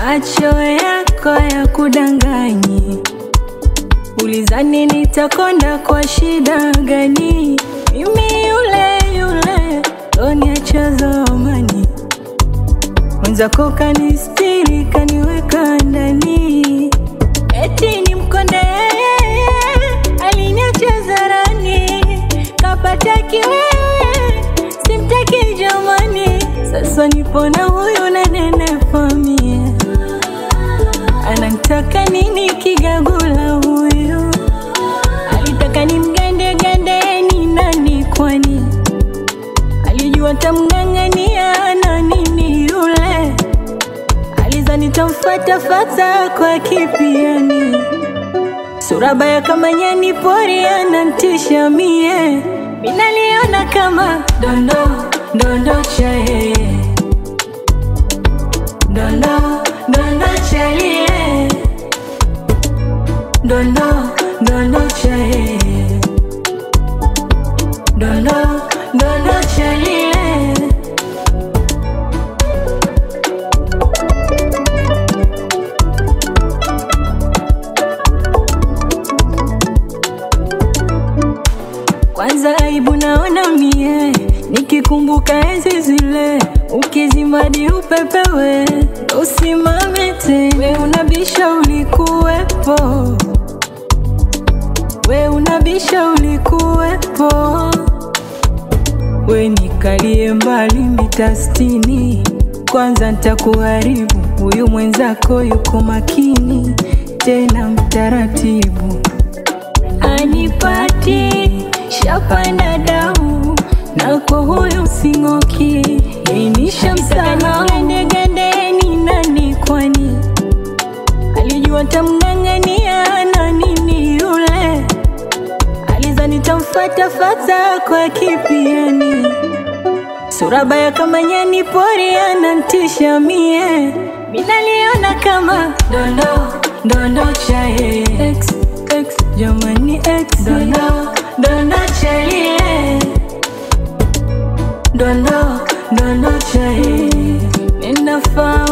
Macho yako ya kudanganyi, ulizani nitakonda kwa shida gani? Mimi yule loniacha zamani, mwenzako kanistiri kaniweka ndani. Eti ni mkonde aliniacha zarani, kapata kiwewe simtaki jamani. Sasa nipo na huyu nanenepa mie, anataka nini kigagula huyu? Alitaka ni mgande ni nani kwani? Alijua tamngangania na nini yule? Alizani tamfata kwa kipiani, sura baya kama nyani pori anantisha mie. Minaliona kama dondo cha yeye, dondo cha yeye, dondo cha yeye, dondo cha yeye. Kwanza aibu naona mie, nikikumbuka enzi zile, ukizimadi upepewe usimame tena. We unabisha ulikuwepo, we unabisha ulikuwepo. We nikalie mbali mita 60, kwanza nitakuharibu. Huyu mwenzako yuko makini, tena mtaratibu. Anipati shapanda damu, na kwa huyu singoki, yenisha msana. Gende ni nani kwani? Alijua tamngangania na nini yule? Alizani tamfata kwa kipiani, sura baya kama nyani pori anantisha mie. Minaliona kama dondo cha yeye, X jamani X, dondo cha yeye, dondo cha yeye. Ninafaa